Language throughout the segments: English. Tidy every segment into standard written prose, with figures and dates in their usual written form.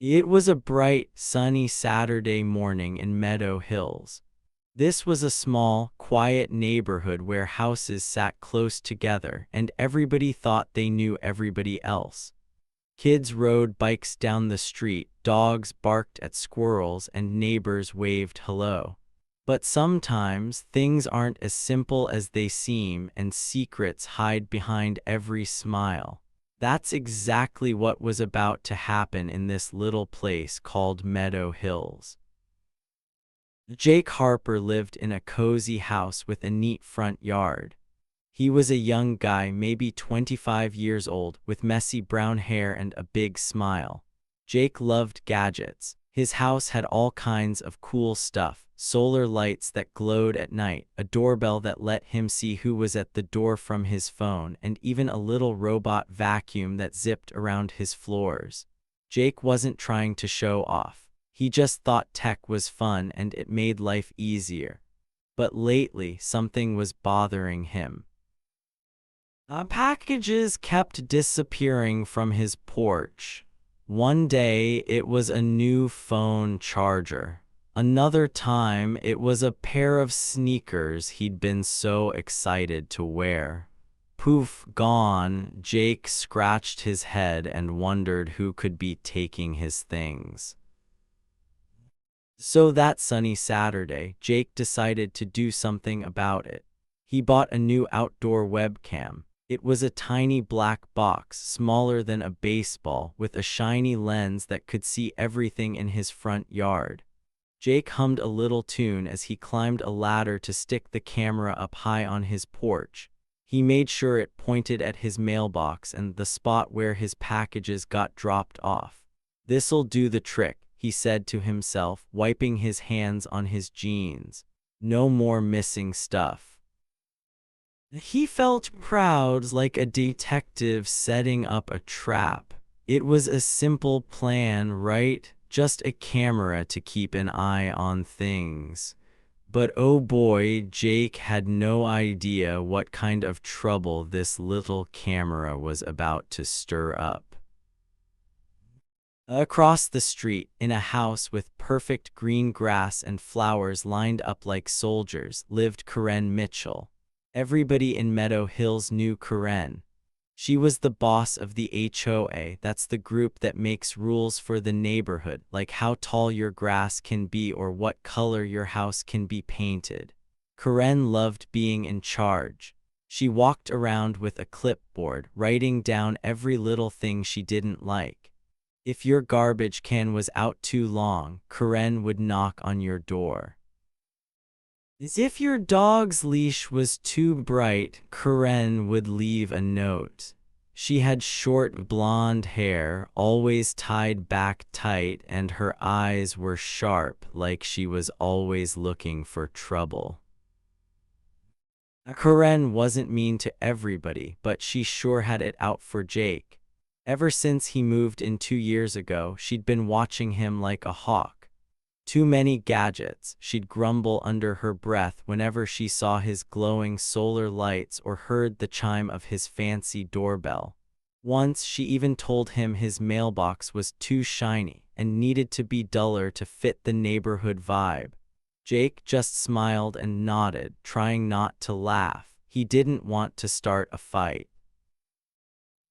It was a bright, sunny Saturday morning in Meadow Hills. This was a small, quiet neighborhood where houses sat close together and everybody thought they knew everybody else. Kids rode bikes down the street, dogs barked at squirrels, and neighbors waved hello. But sometimes things aren't as simple as they seem, and secrets hide behind every smile. That's exactly what was about to happen in this little place called Meadow Hills. Jake Harper lived in a cozy house with a neat front yard. He was a young guy, maybe 25 years old, with messy brown hair and a big smile. Jake loved gadgets. His house had all kinds of cool stuff: solar lights that glowed at night, a doorbell that let him see who was at the door from his phone, and even a little robot vacuum that zipped around his floors. Jake wasn't trying to show off. He just thought tech was fun and it made life easier. But lately, something was bothering him. Packages kept disappearing from his porch. One day, it was a new phone charger. Another time, it was a pair of sneakers he'd been so excited to wear. Poof, gone. Jake scratched his head and wondered who could be taking his things. So that sunny Saturday, Jake decided to do something about it. He bought a new outdoor webcam. It was a tiny black box, smaller than a baseball, with a shiny lens that could see everything in his front yard. Jake hummed a little tune as he climbed a ladder to stick the camera up high on his porch. He made sure it pointed at his mailbox and the spot where his packages got dropped off. "This'll do the trick," he said to himself, wiping his hands on his jeans. No more missing stuff. He felt proud, like a detective setting up a trap. It was a simple plan, right? Just a camera to keep an eye on things. But oh boy, Jake had no idea what kind of trouble this little camera was about to stir up. Across the street, in a house with perfect green grass and flowers lined up like soldiers, lived Karen Mitchell. Everybody in Meadow Hills knew Karen. She was the boss of the HOA, that's the group that makes rules for the neighborhood, like how tall your grass can be or what color your house can be painted. Karen loved being in charge. She walked around with a clipboard, writing down every little thing she didn't like. If your garbage can was out too long, Karen would knock on your door. If your dog's leash was too bright, Karen would leave a note. She had short blonde hair, always tied back tight, and her eyes were sharp, like she was always looking for trouble. Karen wasn't mean to everybody, but she sure had it out for Jake. Ever since he moved in 2 years ago, she'd been watching him like a hawk. Too many gadgets, she'd grumble under her breath whenever she saw his glowing solar lights or heard the chime of his fancy doorbell. Once she even told him his mailbox was too shiny and needed to be duller to fit the neighborhood vibe. Jake just smiled and nodded, trying not to laugh. He didn't want to start a fight.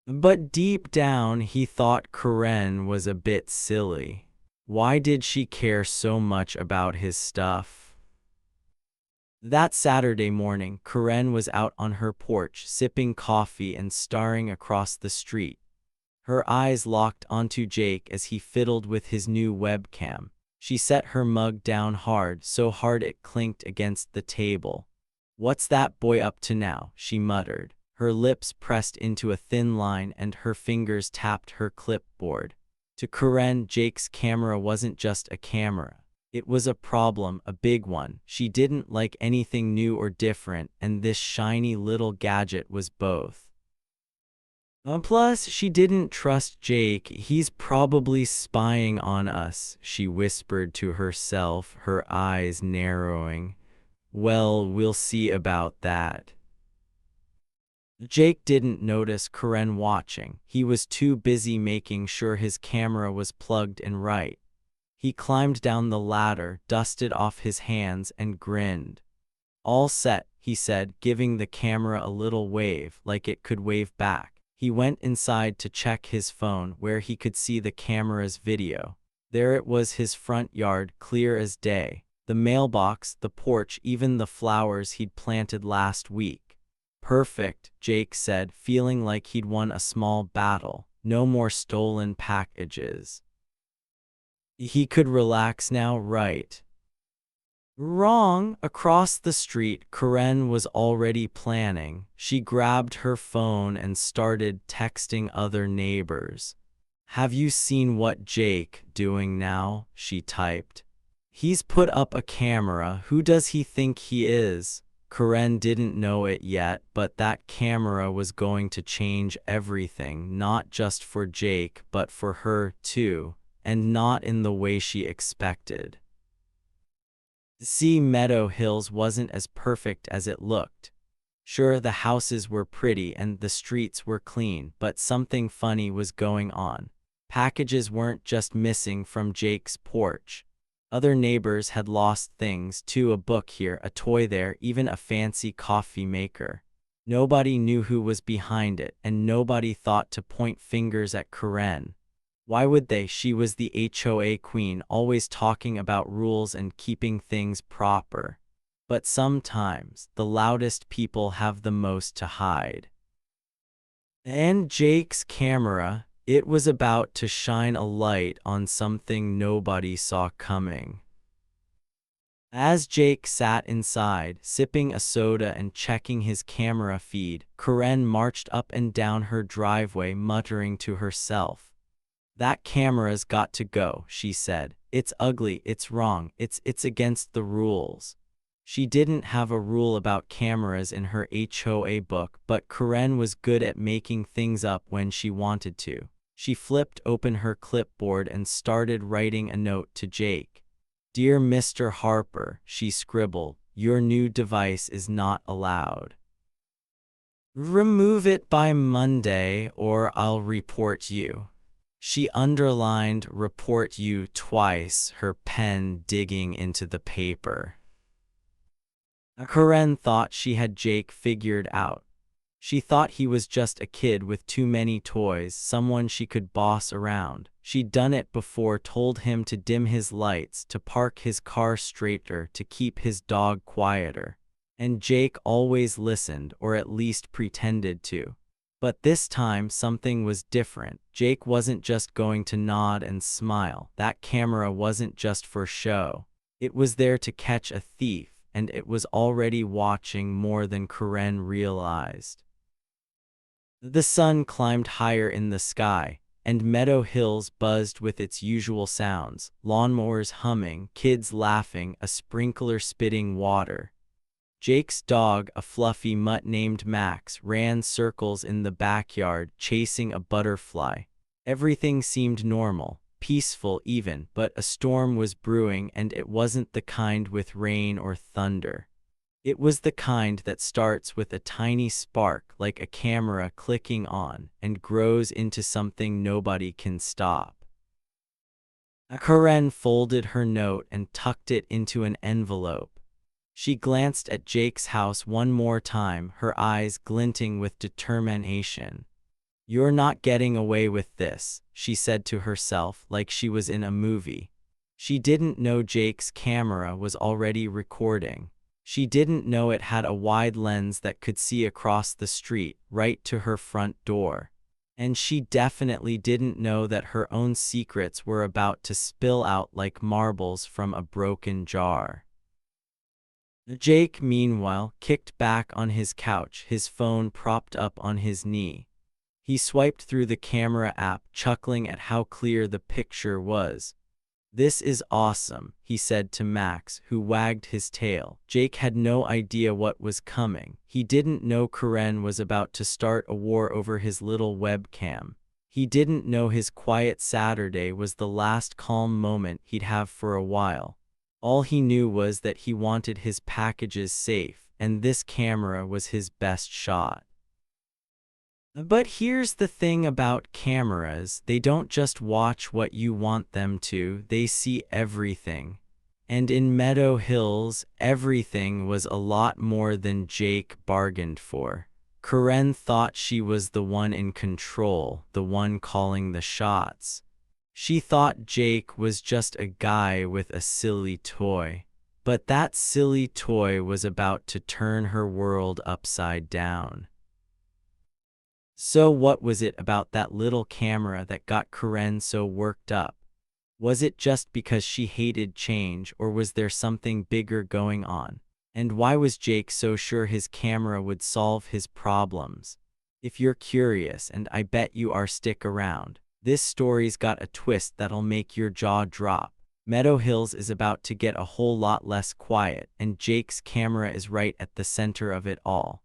But deep down, he thought Karen was a bit silly. Why did she care so much about his stuff? That Saturday morning, Karen was out on her porch, sipping coffee and staring across the street. Her eyes locked onto Jake as he fiddled with his new webcam. She set her mug down hard, so hard it clinked against the table. "What's that boy up to now?" she muttered. Her lips pressed into a thin line and her fingers tapped her clipboard. To Karen, Jake's camera wasn't just a camera. It was a problem, a big one. She didn't like anything new or different, and this shiny little gadget was both. Plus, she didn't trust Jake. "He's probably spying on us," she whispered to herself, her eyes narrowing. "Well, we'll see about that." Jake didn't notice Karen watching. He was too busy making sure his camera was plugged in right. He climbed down the ladder, dusted off his hands, and grinned. "All set," he said, giving the camera a little wave like it could wave back. He went inside to check his phone where he could see the camera's video. There it was, his front yard, clear as day. The mailbox, the porch, even the flowers he'd planted last week. "Perfect," Jake said, feeling like he'd won a small battle. No more stolen packages. He could relax now, right? Wrong. Across the street, Karen was already planning. She grabbed her phone and started texting other neighbors. "Have you seen what Jake doing now?" she typed. "He's put up a camera. Who does he think he is?" Karen didn't know it yet, but that camera was going to change everything, not just for Jake, but for her too, and not in the way she expected. See, Meadow Hills wasn't as perfect as it looked. Sure, the houses were pretty and the streets were clean, but something funny was going on. Packages weren't just missing from Jake's porch. Other neighbors had lost things too, a book here, a toy there, even a fancy coffee maker. Nobody knew who was behind it, and nobody thought to point fingers at Karen. Why would they? She was the HOA queen, always talking about rules and keeping things proper. But sometimes, the loudest people have the most to hide. And Jake's camera, it was about to shine a light on something nobody saw coming. As Jake sat inside, sipping a soda and checking his camera feed, Karen marched up and down her driveway, muttering to herself. "That camera's got to go," she said. "It's ugly, it's wrong, it's against the rules." She didn't have a rule about cameras in her HOA book, but Karen was good at making things up when she wanted to. She flipped open her clipboard and started writing a note to Jake. "Dear Mr. Harper," she scribbled, "your new device is not allowed. Remove it by Monday or I'll report you." She underlined "report you" twice, her pen digging into the paper. Karen thought she had Jake figured out. She thought he was just a kid with too many toys, someone she could boss around. She'd done it before, told him to dim his lights, to park his car straighter, to keep his dog quieter. And Jake always listened, or at least pretended to. But this time something was different. Jake wasn't just going to nod and smile. That camera wasn't just for show. It was there to catch a thief, and it was already watching more than Karen realized. The sun climbed higher in the sky, and Meadow Hills buzzed with its usual sounds: lawnmowers humming, kids laughing, a sprinkler spitting water. Jake's dog, a fluffy mutt named Max, ran circles in the backyard, chasing a butterfly. Everything seemed normal, peaceful even, but a storm was brewing, and it wasn't the kind with rain or thunder. It was the kind that starts with a tiny spark, like a camera clicking on, and grows into something nobody can stop. Karen folded her note and tucked it into an envelope. She glanced at Jake's house one more time, her eyes glinting with determination. "You're not getting away with this," she said to herself, like she was in a movie. She didn't know Jake's camera was already recording. She didn't know it had a wide lens that could see across the street, right to her front door. And she definitely didn't know that her own secrets were about to spill out like marbles from a broken jar. Jake, meanwhile, kicked back on his couch, his phone propped up on his knee. He swiped through the camera app, chuckling at how clear the picture was. "This is awesome," he said to Max, who wagged his tail. Jake had no idea what was coming. He didn't know Karen was about to start a war over his little webcam. He didn't know his quiet Saturday was the last calm moment he'd have for a while. All he knew was that he wanted his packages safe, and this camera was his best shot. But here's the thing about cameras, they don't just watch what you want them to, they see everything. And in Meadow Hills, everything was a lot more than Jake bargained for. Karen thought she was the one in control, the one calling the shots. She thought Jake was just a guy with a silly toy. But that silly toy was about to turn her world upside down. So what was it about that little camera that got Karen so worked up? Was it just because she hated change, or was there something bigger going on? And why was Jake so sure his camera would solve his problems? If you're curious, and I bet you are, stick around. This story's got a twist that'll make your jaw drop. Meadow Hills is about to get a whole lot less quiet, and Jake's camera is right at the center of it all.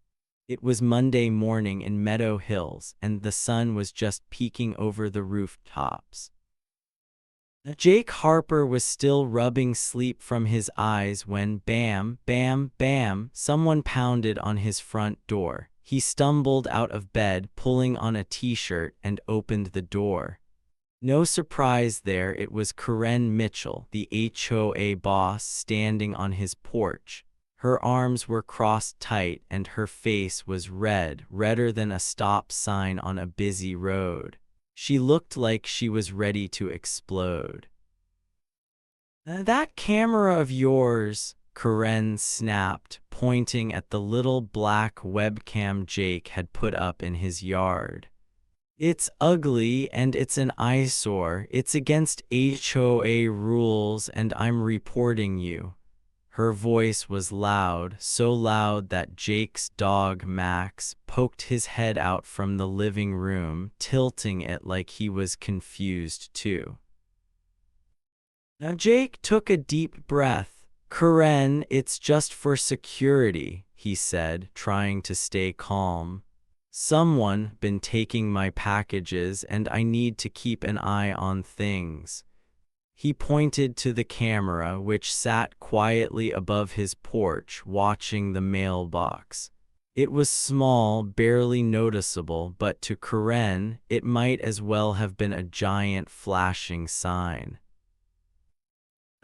It was Monday morning in Meadow Hills, and the sun was just peeking over the rooftops. Jake Harper was still rubbing sleep from his eyes when bam, bam, bam, someone pounded on his front door. He stumbled out of bed, pulling on a t-shirt, and opened the door. No surprise there, it was Karen Mitchell, the HOA boss, standing on his porch. Her arms were crossed tight and her face was red, redder than a stop sign on a busy road. She looked like she was ready to explode. "That camera of yours," Karen snapped, pointing at the little black webcam Jake had put up in his yard. "It's ugly and it's an eyesore. It's against HOA rules and I'm reporting you." Her voice was loud, so loud that Jake's dog Max poked his head out from the living room, tilting it like he was confused too. Now Jake took a deep breath. "Karen, it's just for security," he said, trying to stay calm. "Someone been taking my packages and I need to keep an eye on things." He pointed to the camera, which sat quietly above his porch, watching the mailbox. It was small, barely noticeable, but to Karen, it might as well have been a giant flashing sign.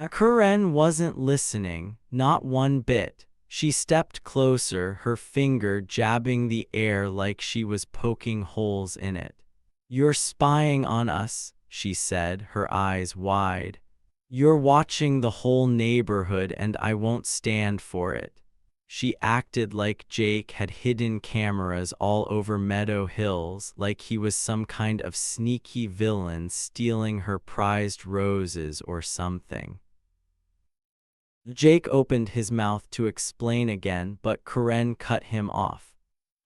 Karen wasn't listening, not one bit. She stepped closer, her finger jabbing the air like she was poking holes in it. "You're spying on us," she said, her eyes wide. "You're watching the whole neighborhood and I won't stand for it." She acted like Jake had hidden cameras all over Meadow Hills, like he was some kind of sneaky villain stealing her prized roses or something. Jake opened his mouth to explain again, but Karen cut him off.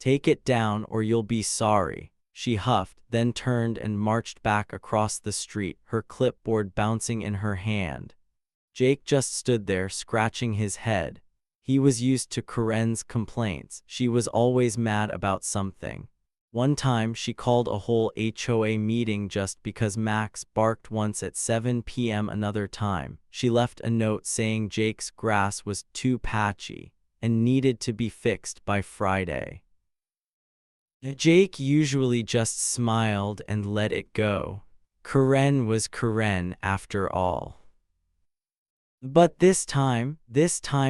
"Take it down or you'll be sorry," she huffed, then turned and marched back across the street, her clipboard bouncing in her hand. Jake just stood there, scratching his head. He was used to Karen's complaints. She was always mad about something. One time, she called a whole HOA meeting just because Max barked once at 7 p.m. Another time, she left a note saying Jake's grass was too patchy and needed to be fixed by Friday. Jake usually just smiled and let it go. Karen was Karen after all. But this time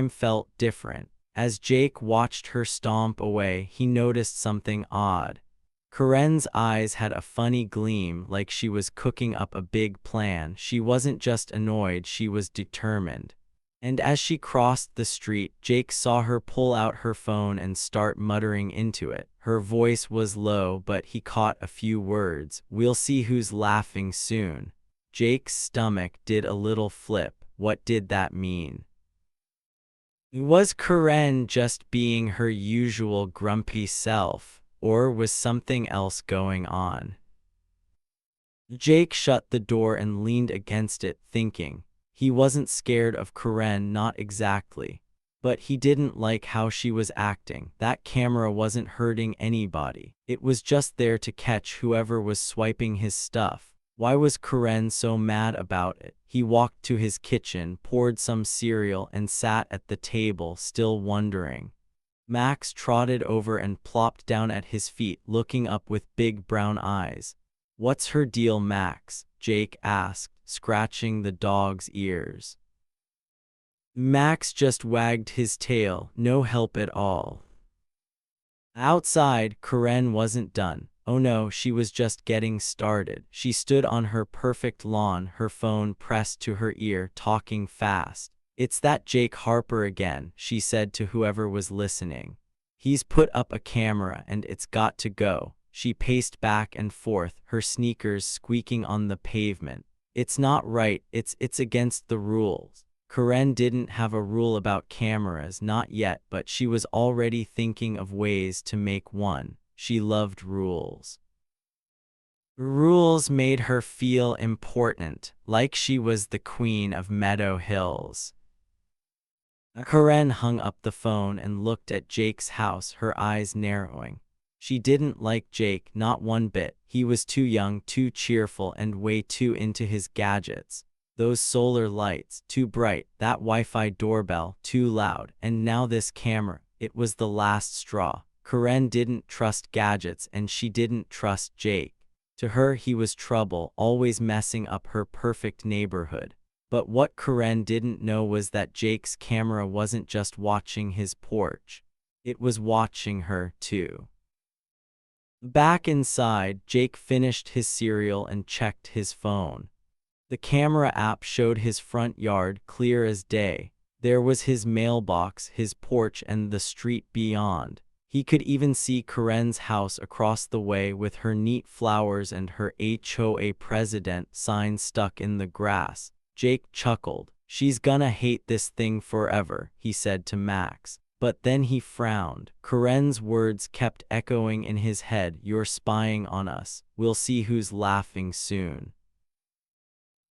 felt different. As Jake watched her stomp away, he noticed something odd. Karen's eyes had a funny gleam, like she was cooking up a big plan. She wasn't just annoyed, she was determined. And as she crossed the street, Jake saw her pull out her phone and start muttering into it. Her voice was low, but he caught a few words. "We'll see who's laughing soon." Jake's stomach did a little flip. What did that mean? Was Karen just being her usual grumpy self, or was something else going on? Jake shut the door and leaned against it, thinking. He wasn't scared of Karen, not exactly. But he didn't like how she was acting. That camera wasn't hurting anybody. It was just there to catch whoever was swiping his stuff. Why was Karen so mad about it? He walked to his kitchen, poured some cereal, and sat at the table, still wondering. Max trotted over and plopped down at his feet, looking up with big brown eyes. "What's her deal, Max?" Jake asked, scratching the dog's ears. Max just wagged his tail, no help at all. Outside, Karen wasn't done. Oh no, she was just getting started. She stood on her perfect lawn, her phone pressed to her ear, talking fast. "It's that Jake Harper again," she said to whoever was listening. "He's put up a camera and it's got to go." She paced back and forth, her sneakers squeaking on the pavement. "It's not right, it's against the rules." Karen didn't have a rule about cameras, not yet, but she was already thinking of ways to make one. She loved rules. Rules made her feel important, like she was the queen of Meadow Hills. Karen hung up the phone and looked at Jake's house, her eyes narrowing. She didn't like Jake, not one bit. He was too young, too cheerful, and way too into his gadgets. Those solar lights, too bright, that Wi-Fi doorbell, too loud, and now this camera. It was the last straw. Karen didn't trust gadgets and she didn't trust Jake. To her, he was trouble, always messing up her perfect neighborhood. But what Karen didn't know was that Jake's camera wasn't just watching his porch. It was watching her, too. Back inside, Jake finished his cereal and checked his phone. The camera app showed his front yard clear as day. There was his mailbox, his porch, and the street beyond. He could even see Karen's house across the way with her neat flowers and her HOA president sign stuck in the grass. Jake chuckled. "She's gonna hate this thing forever," he said to Max. But then he frowned. Karen's words kept echoing in his head. "You're spying on us. We'll see who's laughing soon."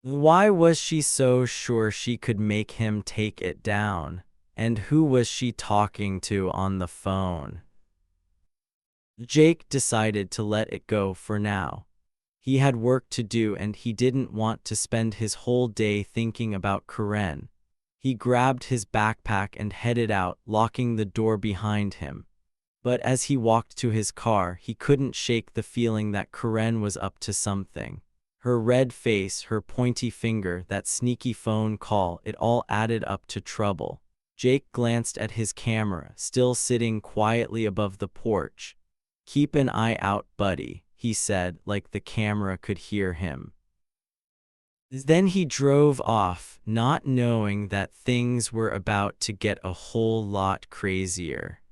Why was she so sure she could make him take it down? And who was she talking to on the phone? Jake decided to let it go for now. He had work to do and he didn't want to spend his whole day thinking about Karen. He grabbed his backpack and headed out, locking the door behind him. But as he walked to his car, he couldn't shake the feeling that Karen was up to something. Her red face, her pointy finger, that sneaky phone call, it all added up to trouble. Jake glanced at his camera, still sitting quietly above the porch. "Keep an eye out, buddy," he said, like the camera could hear him. Then he drove off, not knowing that things were about to get a whole lot crazier.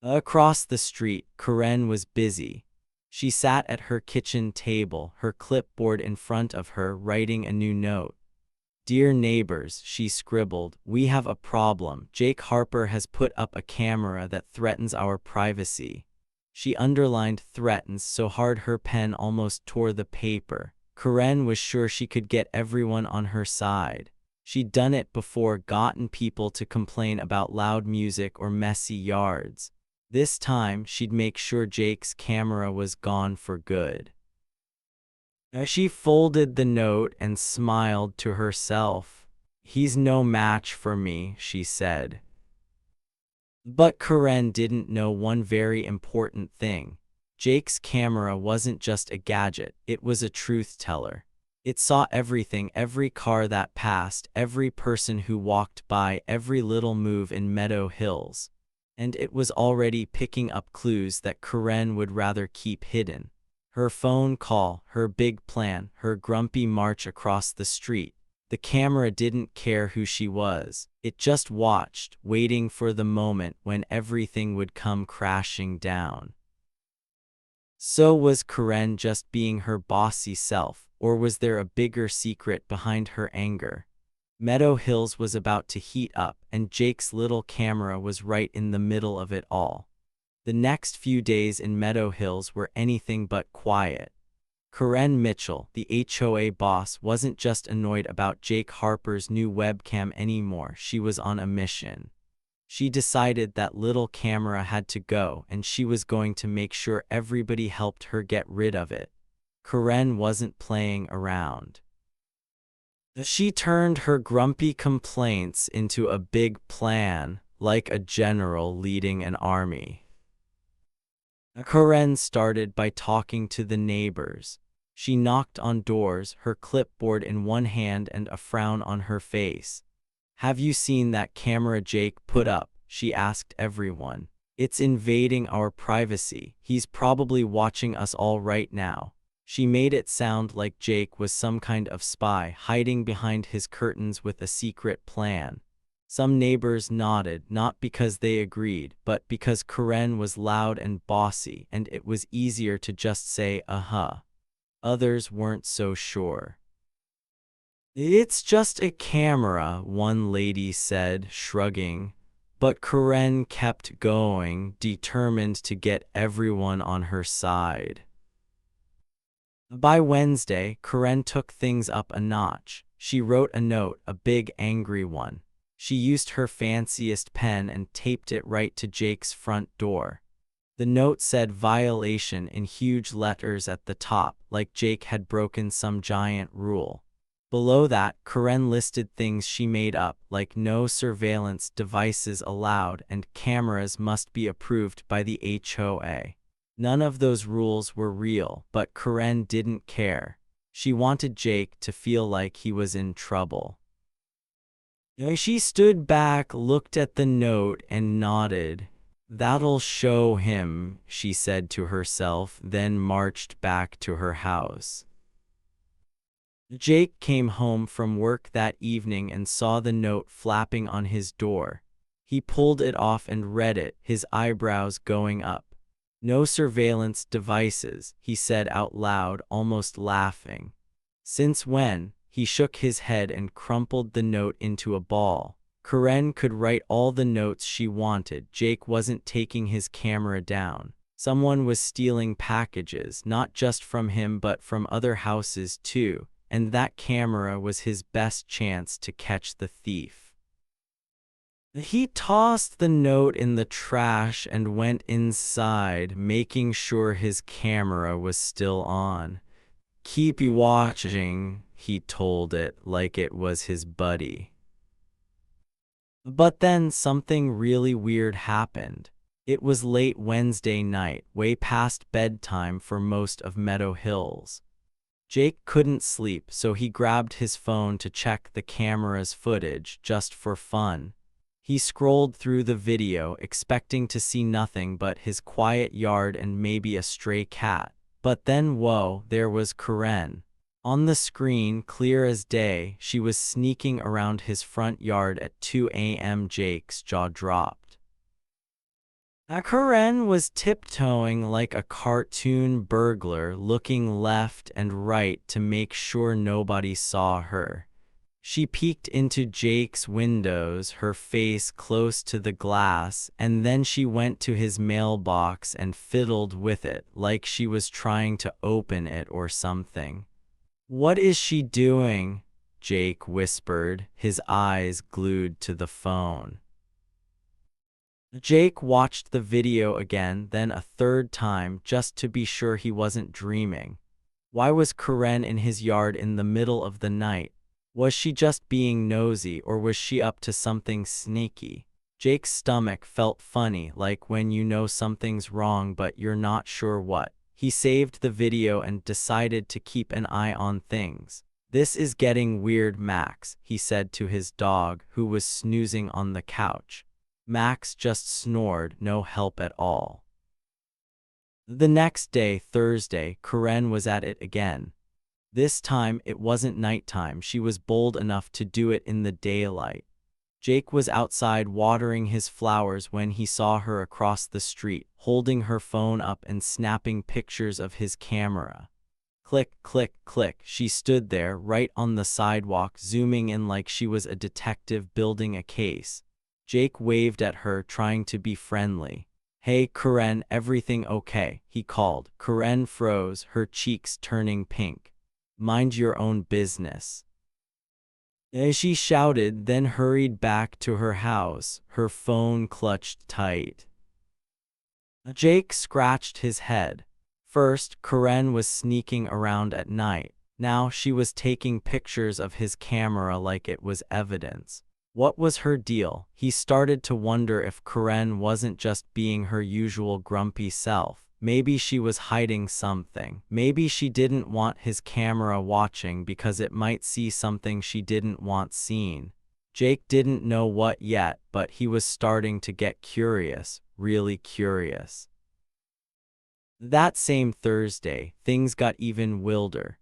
Across the street, Karen was busy. She sat at her kitchen table, her clipboard in front of her, writing a new note. "Dear neighbors," she scribbled, "we have a problem. Jake Harper has put up a camera that threatens our privacy." She underlined "threatens" so hard her pen almost tore the paper. Karen was sure she could get everyone on her side. She'd done it before, gotten people to complain about loud music or messy yards. This time, she'd make sure Jake's camera was gone for good. As she folded the note and smiled to herself. "He's no match for me," she said. But Karen didn't know one very important thing. Jake's camera wasn't just a gadget, it was a truth teller. It saw everything, every car that passed, every person who walked by, every little move in Meadow Hills. And it was already picking up clues that Karen would rather keep hidden. Her phone call, her big plan, her grumpy march across the street. The camera didn't care who she was. It just watched, waiting for the moment when everything would come crashing down. So was Karen just being her bossy self, or was there a bigger secret behind her anger? Meadow Hills was about to heat up, and Jake's little camera was right in the middle of it all. The next few days in Meadow Hills were anything but quiet. Karen Mitchell, the HOA boss, wasn't just annoyed about Jake Harper's new webcam anymore, she was on a mission. She decided that little camera had to go, and she was going to make sure everybody helped her get rid of it. Karen wasn't playing around. She turned her grumpy complaints into a big plan, like a general leading an army. Karen started by talking to the neighbors. She knocked on doors, her clipboard in one hand and a frown on her face. "Have you seen that camera Jake put up?" she asked everyone. "It's invading our privacy. He's probably watching us all right now." She made it sound like Jake was some kind of spy hiding behind his curtains with a secret plan. Some neighbors nodded, not because they agreed, but because Karen was loud and bossy and it was easier to just say, "Uh-huh." Others weren't so sure. "It's just a camera," one lady said, shrugging. But Karen kept going, determined to get everyone on her side. By Wednesday, Karen took things up a notch. She wrote a note, a big angry one. She used her fanciest pen and taped it right to Jake's front door. The note said "violation" in huge letters at the top, like Jake had broken some giant rule. Below that, Karen listed things she made up, like no surveillance devices allowed and cameras must be approved by the HOA. None of those rules were real, but Karen didn't care. She wanted Jake to feel like he was in trouble. She stood back, looked at the note, and nodded. "That'll show him," she said to herself, then marched back to her house. Jake came home from work that evening and saw the note flapping on his door. He pulled it off and read it, his eyebrows going up. "No surveillance devices," he said out loud, almost laughing. "Since when?" He shook his head and crumpled the note into a ball. Karen could write all the notes she wanted. Jake wasn't taking his camera down. Someone was stealing packages, not just from him but from other houses too, and that camera was his best chance to catch the thief. He tossed the note in the trash and went inside, making sure his camera was still on. "Keep watching," he told it like it was his buddy. But then something really weird happened. It was late Wednesday night, way past bedtime for most of Meadow Hills. Jake couldn't sleep, so he grabbed his phone to check the camera's footage just for fun. He scrolled through the video, expecting to see nothing but his quiet yard and maybe a stray cat. But then, whoa, there was Karen. On the screen, clear as day, she was sneaking around his front yard at 2 a.m. Jake's jaw dropped. Karen was tiptoeing like a cartoon burglar, looking left and right to make sure nobody saw her. She peeked into Jake's windows, her face close to the glass, and then she went to his mailbox and fiddled with it like she was trying to open it or something. "What is she doing?" Jake whispered, his eyes glued to the phone. Jake watched the video again, then a third time, just to be sure he wasn't dreaming. Why was Karen in his yard in the middle of the night? Was she just being nosy, or was she up to something sneaky? Jake's stomach felt funny, like when you know something's wrong but you're not sure what. He saved the video and decided to keep an eye on things. "This is getting weird, Max," he said to his dog, who was snoozing on the couch. Max just snored, no help at all. The next day, Thursday, Karen was at it again. This time, it wasn't nighttime. She was bold enough to do it in the daylight. Jake was outside watering his flowers when he saw her across the street, holding her phone up and snapping pictures of his camera. Click, click, click. She stood there, right on the sidewalk, zooming in like she was a detective building a case. Jake waved at her, trying to be friendly. "Hey, Karen, everything okay?" he called. Karen froze, her cheeks turning pink. "Mind your own business," she shouted, then hurried back to her house, her phone clutched tight. Jake scratched his head. First, Karen was sneaking around at night. Now she was taking pictures of his camera like it was evidence. What was her deal? He started to wonder if Karen wasn't just being her usual grumpy self. Maybe she was hiding something. Maybe she didn't want his camera watching because it might see something she didn't want seen. Jake didn't know what yet, but he was starting to get curious, really curious. That same Thursday, things got even wilder.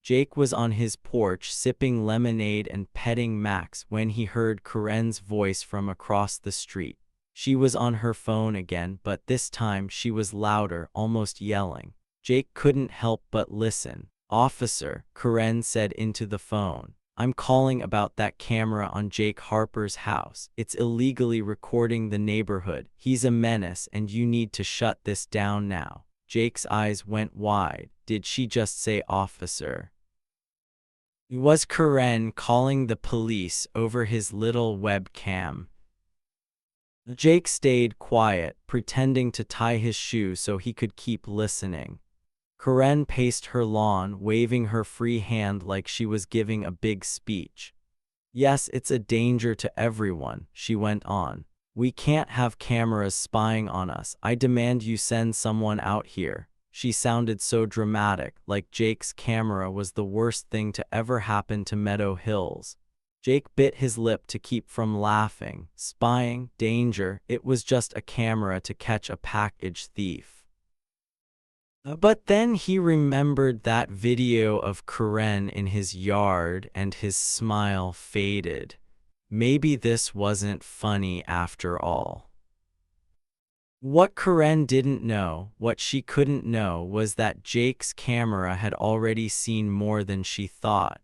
Jake was on his porch sipping lemonade and petting Max when he heard Karen's voice from across the street. She was on her phone again, but this time she was louder, almost yelling. Jake couldn't help but listen. "Officer," Karen said into the phone. "I'm calling about that camera on Jake Harper's house. It's illegally recording the neighborhood. He's a menace and you need to shut this down now." Jake's eyes went wide. Did she just say officer? Was Karen calling the police over his little webcam? Jake stayed quiet, pretending to tie his shoe so he could keep listening. Karen paced her lawn, waving her free hand like she was giving a big speech. "Yes, it's a danger to everyone," she went on. "We can't have cameras spying on us. I demand you send someone out here." She sounded so dramatic, like Jake's camera was the worst thing to ever happen to Meadow Hills. Jake bit his lip to keep from laughing. Spying, danger, it was just a camera to catch a package thief. But then he remembered that video of Karen in his yard and his smile faded. Maybe this wasn't funny after all. What Karen didn't know, what she couldn't know, was that Jake's camera had already seen more than she thought.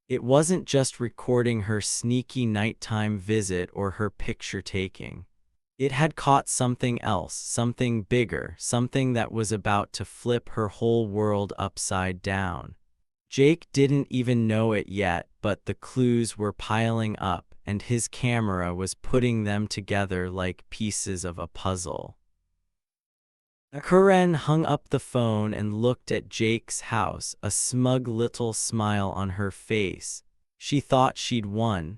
It wasn't just recording her sneaky nighttime visit or her picture taking. It had caught something else, something bigger, something that was about to flip her whole world upside down. Jake didn't even know it yet, but the clues were piling up, and his camera was putting them together like pieces of a puzzle. Karen hung up the phone and looked at Jake's house, a smug little smile on her face. She thought she'd won.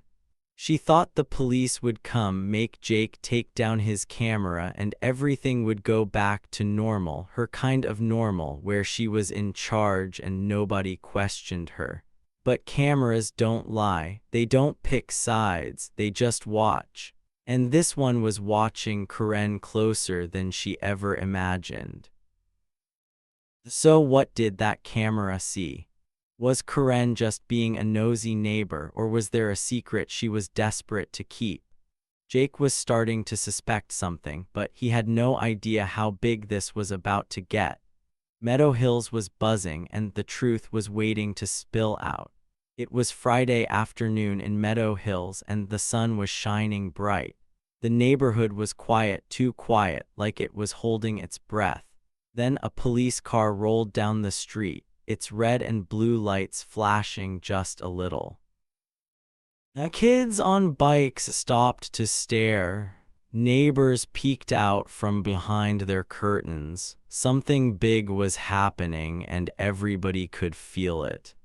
She thought the police would come, make Jake take down his camera, and everything would go back to normal, her kind of normal, where she was in charge and nobody questioned her. But cameras don't lie, they don't pick sides, they just watch. And this one was watching Karen closer than she ever imagined. So what did that camera see? Was Karen just being a nosy neighbor, or was there a secret she was desperate to keep? Jake was starting to suspect something, but he had no idea how big this was about to get. Meadow Hills was buzzing, and the truth was waiting to spill out. It was Friday afternoon in Meadow Hills, and the sun was shining bright. The neighborhood was quiet, too quiet, like it was holding its breath. Then a police car rolled down the street, its red and blue lights flashing just a little. Kids on bikes stopped to stare. Neighbors peeked out from behind their curtains. Something big was happening, and everybody could feel it.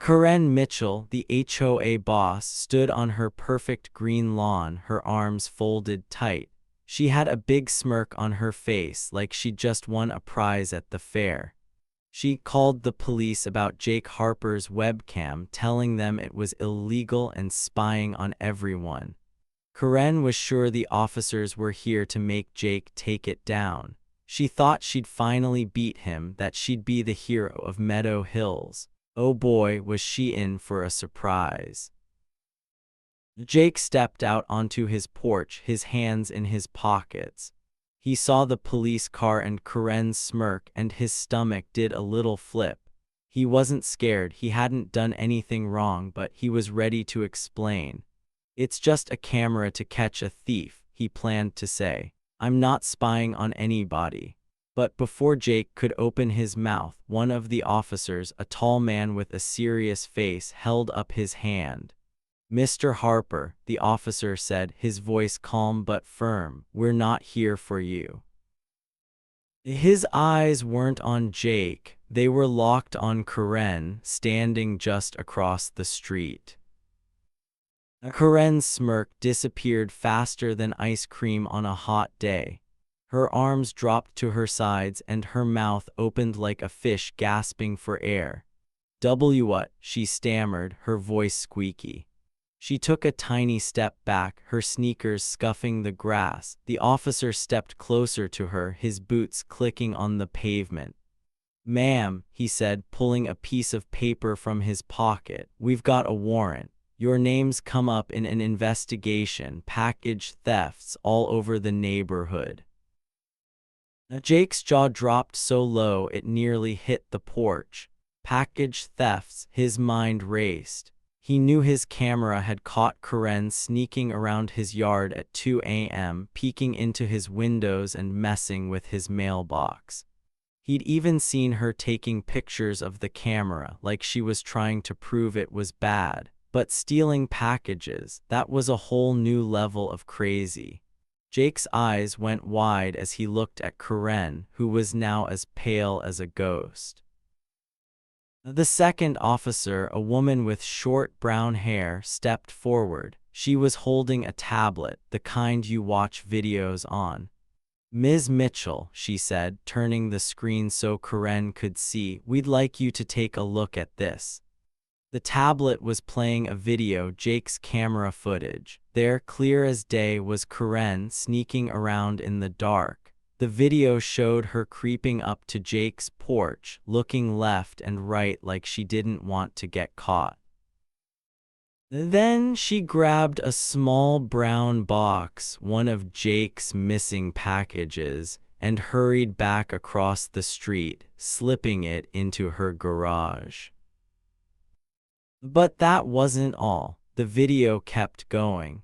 Karen Mitchell, the HOA boss, stood on her perfect green lawn, her arms folded tight. She had a big smirk on her face, like she'd just won a prize at the fair. She called the police about Jake Harper's webcam, telling them it was illegal and spying on everyone. Karen was sure the officers were here to make Jake take it down. She thought she'd finally beat him, that she'd be the hero of Meadow Hills. Oh boy, was she in for a surprise. Jake stepped out onto his porch, his hands in his pockets. He saw the police car and Karen's smirk, and his stomach did a little flip. He wasn't scared, he hadn't done anything wrong, but he was ready to explain. "It's just a camera to catch a thief," he planned to say. "I'm not spying on anybody." But before Jake could open his mouth, one of the officers, a tall man with a serious face, held up his hand. "Mr. Harper," the officer said, his voice calm but firm, "we're not here for you." His eyes weren't on Jake, they were locked on Karen, standing just across the street. Karen's smirk disappeared faster than ice cream on a hot day. Her arms dropped to her sides and her mouth opened like a fish gasping for air. What? She stammered, her voice squeaky. She took a tiny step back, her sneakers scuffing the grass. The officer stepped closer to her, his boots clicking on the pavement. "Ma'am," he said, pulling a piece of paper from his pocket, "we've got a warrant. Your name's come up in an investigation, package thefts all over the neighborhood." Jake's jaw dropped so low it nearly hit the porch. Package thefts, his mind raced. He knew his camera had caught Karen sneaking around his yard at 2 a.m., peeking into his windows and messing with his mailbox. He'd even seen her taking pictures of the camera like she was trying to prove it was bad. But stealing packages, that was a whole new level of crazy. Jake's eyes went wide as he looked at Karen, who was now as pale as a ghost. The second officer, a woman with short brown hair, stepped forward. She was holding a tablet, the kind you watch videos on. "Ms. Mitchell," she said, turning the screen so Karen could see, "we'd like you to take a look at this." The tablet was playing a video, Jake's camera footage. There, clear as day, was Karen sneaking around in the dark. The video showed her creeping up to Jake's porch, looking left and right like she didn't want to get caught. Then she grabbed a small brown box, one of Jake's missing packages, and hurried back across the street, slipping it into her garage. But that wasn't all. The video kept going.